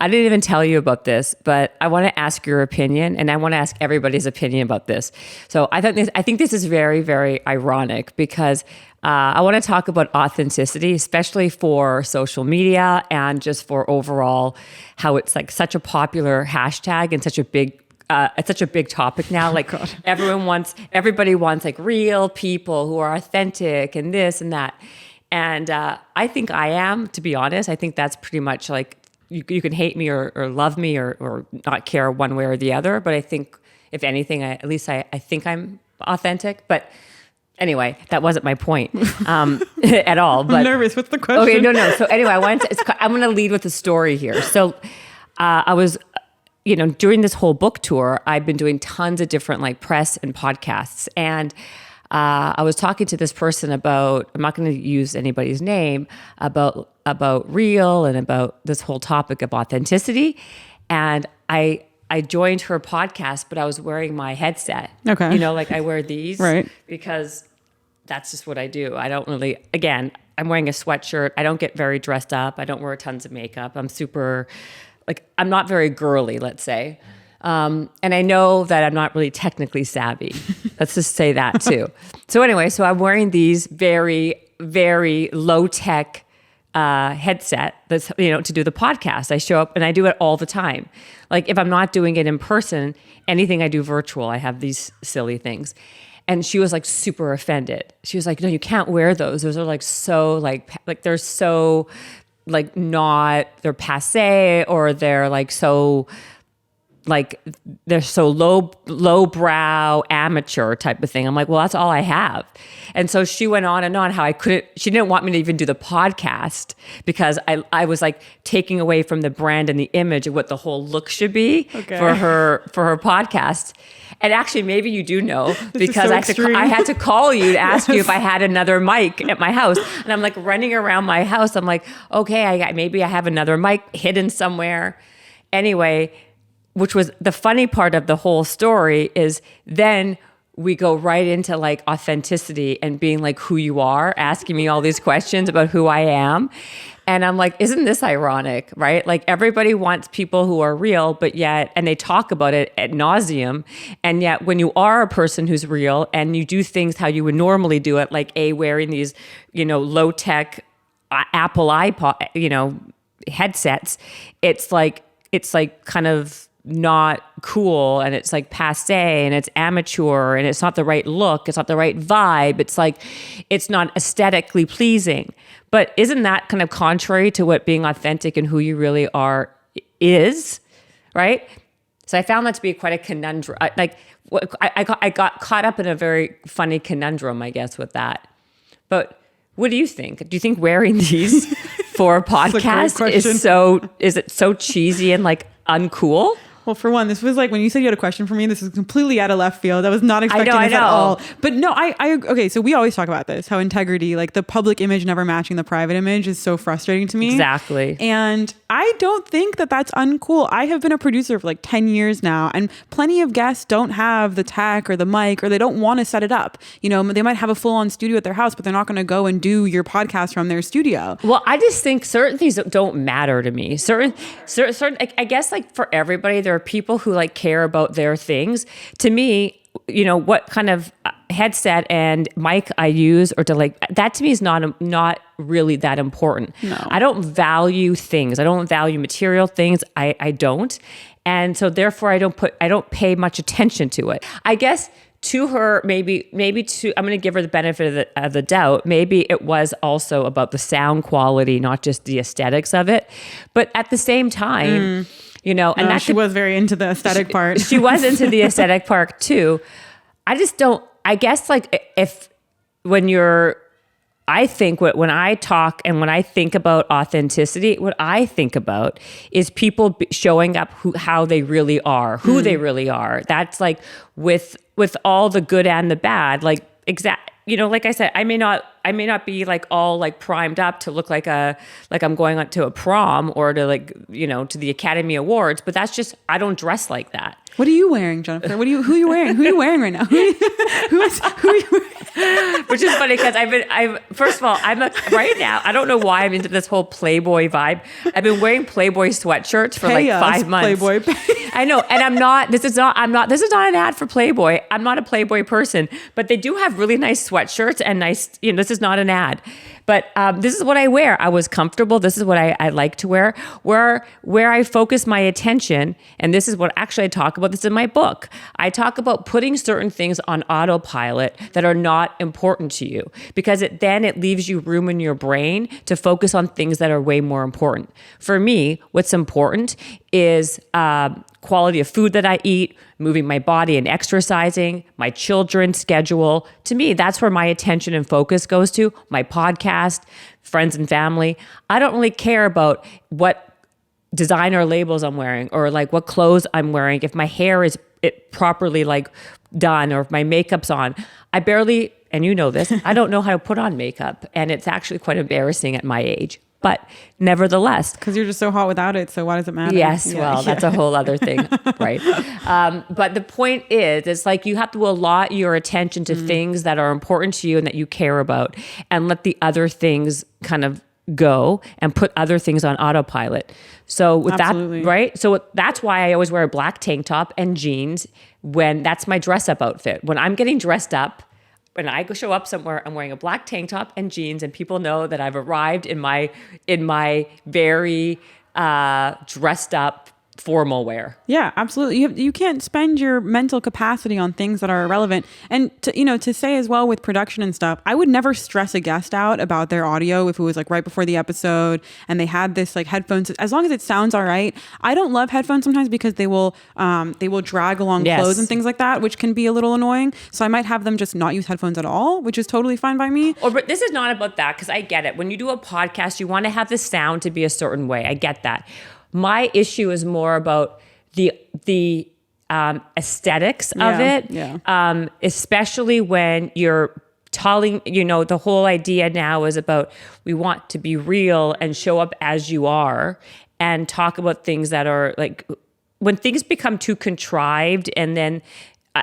I didn't even tell you about this, but I want to ask your opinion, and I want to ask everybody's opinion about this. So I think this is very, very ironic because I want to talk about authenticity, especially for social media and just for overall how it's like such a popular hashtag and such a big it's such a big topic now. Like everybody wants like real people who are authentic and this and that. And I think I am, to be honest. I think that's pretty much like you can hate me or love me or not care one way or the other. But I think if anything, at least I think I'm authentic. But anyway, that wasn't my point at all. But I'm nervous. What's the question? Okay, no. So anyway, I'm going to lead with a story here. So I was, during this whole book tour, I've been doing tons of different like press and podcasts. And I was talking to this person about, I'm not going to use anybody's name, about real and about this whole topic of authenticity. And I joined her podcast, but I was wearing my headset. Okay. Like I wear these. Right. Because that's just what I do. I don't really, again, I'm wearing a sweatshirt. I don't get very dressed up. I don't wear tons of makeup. I'm super, I'm not very girly, let's say. And I know that I'm not really technically savvy. Let's just say that too. So anyway, so I'm wearing these very, very low-tech headset that's, to do the podcast. I show up and I do it all the time. Like if I'm not doing it in person, anything I do virtual, I have these silly things. And she was like super offended. She was like, no, you can't wear those. Those are like so like they're so like not, they're passe or they're like so like they're so low brow amateur type of thing. I'm like, well, that's all I have. And so she went on and on how she didn't want me to even do the podcast because I was like taking away from the brand and the image of what the whole look should be for her podcast. And actually, maybe you do know because I had to call you to ask you if I had another mic at my house. And I'm like running around my house. I'm like, okay, maybe I have another mic hidden somewhere. Anyway, which was the funny part of the whole story is then we go right into like authenticity and being like who you are, asking me all these questions about who I am. And I'm like, isn't this ironic, right? Like everybody wants people who are real, but yet, and they talk about it ad nauseum. And yet when you are a person who's real and you do things how you would normally do it, like wearing these, low tech Apple iPod, headsets, it's like kind of not cool and it's like passe and it's amateur and it's not the right look, it's not the right vibe, it's like it's not aesthetically pleasing. But isn't that kind of contrary to what being authentic and who you really are is, right? So I found that to be quite a conundrum. I got caught up in a very funny conundrum, I guess, with that. But what do you think? Do you think wearing these for a podcast is it so cheesy and like uncool? Well, for one, this was like when you said you had a question for me, this is completely out of left field. I was not expecting this at all. But no, okay, so we always talk about this, how integrity, like the public image never matching the private image is so frustrating to me. Exactly. And I don't think that that's uncool. I have been a producer for like 10 years now, and plenty of guests don't have the tech or the mic, or they don't want to set it up. They might have a full-on studio at their house, but they're not going to go and do your podcast from their studio. Well, I just think certain things don't matter to me. Certain, I guess like for everybody, there are people who like care about their things. To me, what kind of headset and mic I use or to like that to me is not really that important. No. I don't value things. I don't value material things. I don't. And so therefore I don't pay much attention to it. I guess to her, maybe I'm going to give her the benefit of the doubt. Maybe it was also about the sound quality, not just the aesthetics of it. But at the same time, and that she was very into the aesthetic part. She was into the aesthetic part too. I just don't, I guess like when I talk and when I think about authenticity, what I think about is people showing up how they really are, who they really are. That's like with all the good and the bad, like like I said, I may not be like all like primed up to look like I'm going to a prom or to like, to the Academy Awards, but that's just, I don't dress like that. What are you wearing, Jennifer? Who are you wearing? Who are you wearing right now? Who are you wearing? Which is funny because first of all, right now, I don't know why I'm into this whole Playboy vibe. I've been wearing Playboy sweatshirts for like 5 months. Playboy. I know. And this is not an ad for Playboy. I'm not a Playboy person, but they do have really nice sweatshirts and nice, this is not an ad. But this is what I wear. I was comfortable. This is what I like to wear. Where I focus my attention, and this is what actually I talk about this in my book. I talk about putting certain things on autopilot that are not important to you, because it leaves you room in your brain to focus on things that are way more important. For me, what's important is quality of food that I eat, moving my body and exercising, my children's schedule. To me, that's where my attention and focus goes to. My podcast, friends and family. I don't really care about what designer labels I'm wearing or like what clothes I'm wearing. If my hair is properly like done or if my makeup's on, I barely, and you know this, I don't know how to put on makeup. And it's actually quite embarrassing at my age. But nevertheless, because you're just so hot without it, so why does it matter? Yes, well, that's a whole other thing, right? But the point is, it's like you have to allot your attention to things that are important to you and that you care about, and let the other things kind of go and put other things on autopilot. So with Absolutely. that, right? So that's why I always wear a black tank top and jeans when that's my dress up outfit. When I'm getting dressed up, when I go show up somewhere, I'm wearing a black tank top and jeans, and people know that I've arrived in my very dressed up formal wear. Yeah, absolutely. You can't spend your mental capacity on things that are irrelevant. And to say as well with production and stuff, I would never stress a guest out about their audio if it was like right before the episode and they had this like headphones. As long as it sounds all right. I don't love headphones sometimes because they will drag along clothes and things like that, which can be a little annoying. So I might have them just not use headphones at all, which is totally fine by me. But this is not about that, because I get it. When you do a podcast, you want to have the sound to be a certain way. I get that. My issue is more about the aesthetics of it, especially when you're telling, the whole idea now is about we want to be real and show up as you are and talk about things that are like, when things become too contrived, and then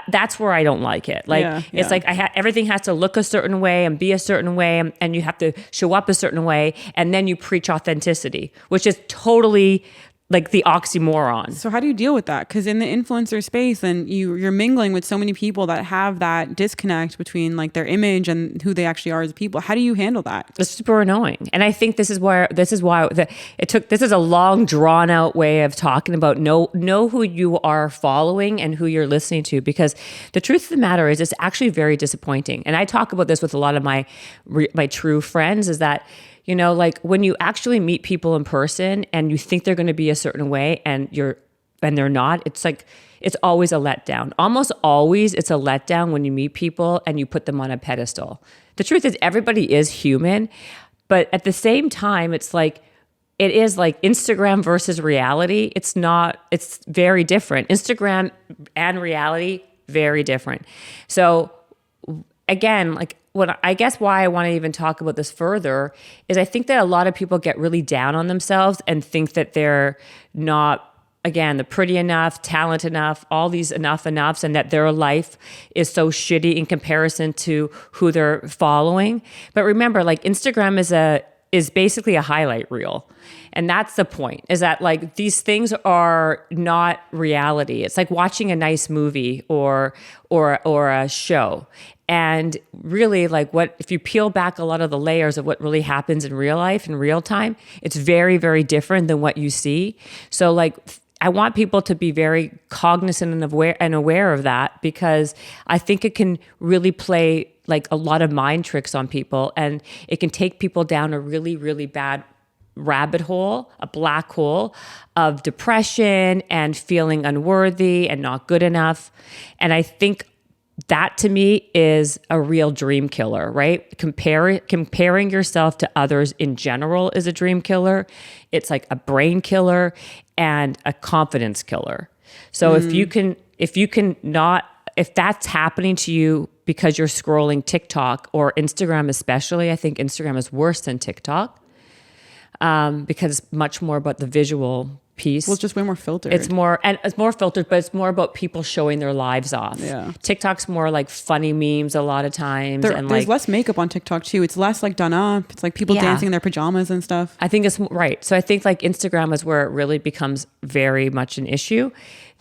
that's where I don't like it. Like, it's like everything has to look a certain way and be a certain way, and you have to show up a certain way, and then you preach authenticity, which is totally like the oxymoron. So how do you deal with that? Because in the influencer space, then you're mingling with so many people that have that disconnect between like their image and who they actually are as people. How do you handle that? It's super annoying. And I think this is why this is a long drawn out way of talking about know who you are following and who you're listening to, because the truth of the matter is it's actually very disappointing. And I talk about this with a lot of my true friends, is that like when you actually meet people in person and you think they're going to be a certain way and they're not, it's like, it's always a letdown. Almost always it's a letdown when you meet people and you put them on a pedestal. The truth is everybody is human, but at the same time, it is like Instagram versus reality. It's very different. Instagram and reality, very different. So again, like, I guess why I want to even talk about this further is I think that a lot of people get really down on themselves and think that they're not, again, the pretty enough, talent enough, all these enoughs, and that their life is so shitty in comparison to who they're following. But remember, like, Instagram is basically a highlight reel. And that's the point, is that like these things are not reality. It's like watching a nice movie or a show. And really, like, what if you peel back a lot of the layers of what really happens in real life, in real time, it's very, very different than what you see. So like, I want people to be very cognizant and aware of that, because I think it can really play like a lot of mind tricks on people, and it can take people down a really, really bad rabbit hole, a black hole of depression and feeling unworthy and not good enough. And I think that to me is a real dream killer, right? Comparing yourself to others in general is a dream killer. It's like a brain killer and a confidence killer. So if that's happening to you because you're scrolling TikTok or Instagram, especially, I think Instagram is worse than TikTok, because it's much more about the visual piece. Well, it's just way more filtered. It's more filtered, but it's more about people showing their lives off. Yeah. TikTok's more like funny memes a lot of times. There's less makeup on TikTok too. It's less like done up. It's like people dancing in their pajamas and stuff. I think it's right. So I think like Instagram is where it really becomes very much an issue,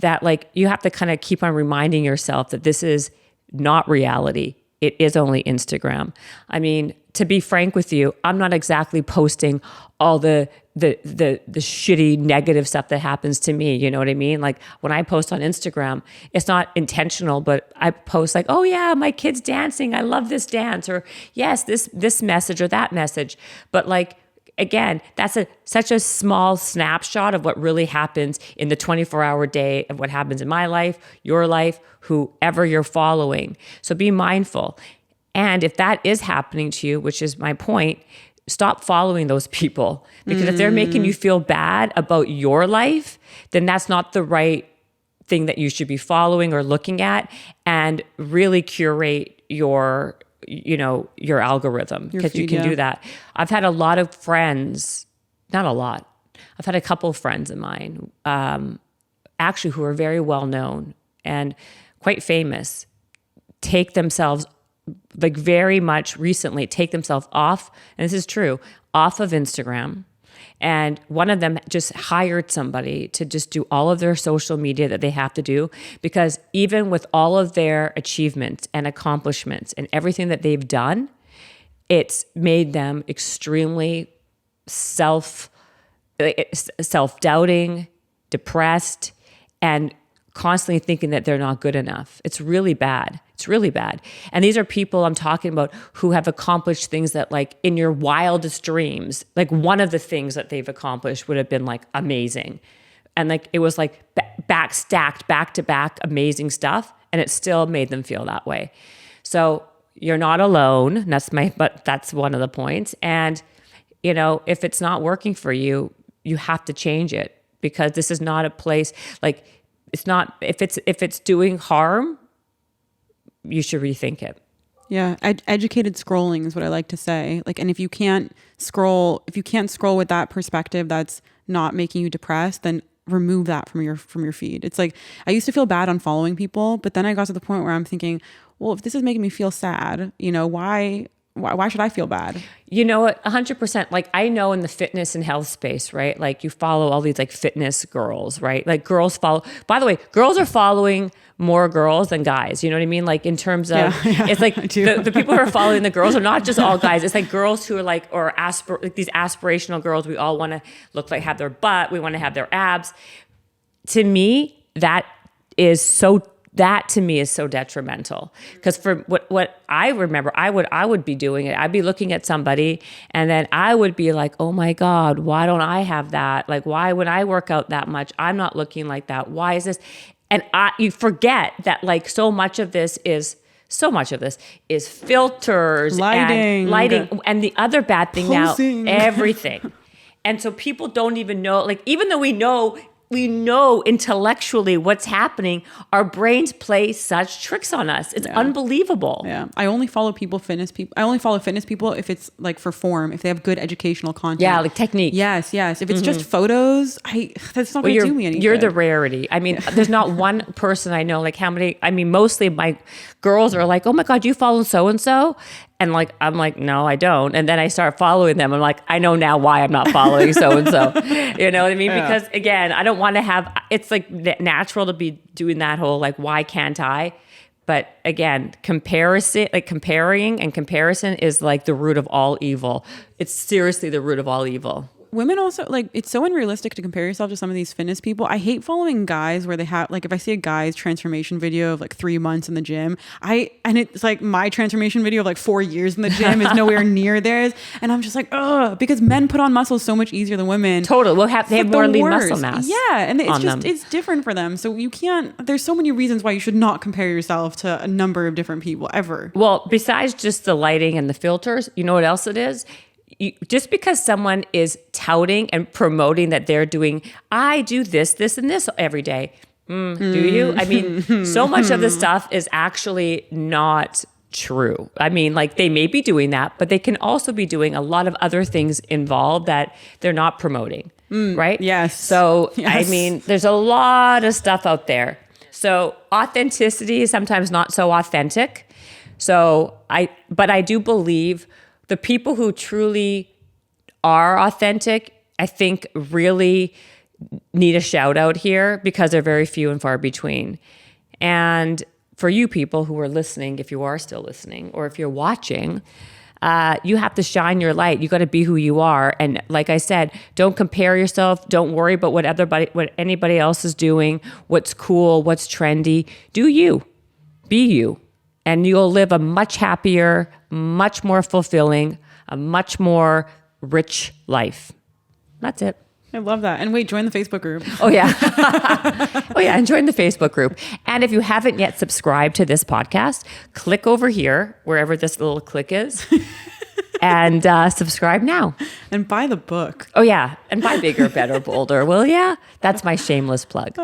that like you have to kind of keep on reminding yourself that this is not reality. It is only Instagram. I mean, to be frank with you, I'm not exactly posting all the shitty negative stuff that happens to me. You know what I mean? Like when I post on Instagram, it's not intentional, but I post like, oh yeah, my kid's dancing. I love this dance, or yes, this message or that message. But like, again, that's such a small snapshot of what really happens in the 24-hour day of what happens in my life, your life, whoever you're following. So be mindful. And if that is happening to you, which is my point, stop following those people, because if they're making you feel bad about your life, then that's not the right thing that you should be following or looking at, and really curate your algorithm, because you can do that. I've had a lot of friends, not a lot, I've had a couple of friends of mine, actually who are very well known and quite famous, take themselves like very much recently take themselves off, and this is true, off of Instagram. And one of them just hired somebody to just do all of their social media that they have to do, because even with all of their achievements and accomplishments and everything that they've done, it's made them extremely self-doubting, depressed, and constantly thinking that they're not good enough. It's really bad. It's really bad. And these are people I'm talking about who have accomplished things that, like, in your wildest dreams, like one of the things that they've accomplished would have been like amazing. And like, it was like stacked back to back amazing stuff. And it still made them feel that way. So you're not alone. But that's one of the points. And, you know, if it's not working for you, you have to change it, because this is not a place like, it's not, if it's doing harm, you should rethink it. Yeah. Educated scrolling is what I like to say. Like, and if you can't scroll with that perspective that's not making you depressed, then remove that from your feed. It's like, I used to feel bad on following people, but then I got to the point where I'm thinking, well, if this is making me feel sad, you know, why should I feel bad? You know what? 100%. Like, I know in the fitness and health space, right? Like, you follow all these like fitness girls, right? Like, girls follow, by the way, girls are following more girls than guys. You know what I mean? Like, in terms of, it's like the people who are following the girls are not just all guys. It's like girls who are like, like these aspirational girls. We all want to look like, have their butt. We want to have their abs. To me, that to me is so detrimental, because for what I remember, I would be doing it. I'd be looking at somebody and then I would be like, oh my God, why don't I have that? Like, why when I work out that much, I'm not looking like that? Why is this? And you forget that like so much of this is filters, lighting, and the other bad thing posing. Now, everything. And so people don't even know, like, even though we know intellectually what's happening, our brains play such tricks on us. It's unbelievable. Yeah. I only follow fitness people if it's like for form, if they have good educational content. Yeah, like technique. Yes. If it's just photos, that's not going to do me anything. You're the rarity. I mean, there's not one person I know, like mostly my girls are like, oh my God, you follow so-and-so? And like, I'm like, no, I don't. And then I start following them. I'm like, I know now why I'm not following so-and-so. You know what I mean? Yeah. Because again, I don't want to have, it's like natural to be doing that whole, like, why can't I? But again, comparing and comparison is like the root of all evil. It's seriously the root of all evil. Women also, like, it's so unrealistic to compare yourself to some of these fitness people. I hate following guys where they have, like, if I see a guy's transformation video of like 3 months in the gym, and it's like my transformation video of like 4 years in the gym is nowhere near theirs. And I'm just like, ugh, because men put on muscle so much easier than women. Totally. They have more lean muscle mass. Yeah. And it's different for them. So there's so many reasons why you should not compare yourself to a number of different people ever. Well, besides just the lighting and the filters, you know what else it is? Just because someone is touting and promoting that they're doing, I do this, and this every day. Do you? I mean, so much of the stuff is actually not true. I mean, like, they may be doing that, but they can also be doing a lot of other things involved that they're not promoting. right? yes. So, Yes. I mean, there's a lot of stuff out there. So authenticity is sometimes not so authentic. But I do believe the people who truly are authentic, I think really need a shout out here because they're very few and far between. And for you people who are listening, if you are still listening, or if you're watching, you have to shine your light. You got to be who you are. And like I said, don't compare yourself. Don't worry about what anybody else is doing, what's cool, what's trendy. Do you. Be you. And you'll live a much happier, much more fulfilling, a much more rich life. That's it. I love that. And wait, join the Facebook group. Oh, yeah. Oh, yeah. And join the Facebook group. And if you haven't yet subscribed to this podcast, click over here, wherever this little click is, and subscribe now. And buy the book. Oh, yeah. And buy Bigger, Better, Bolder. Well, yeah. That's my shameless plug.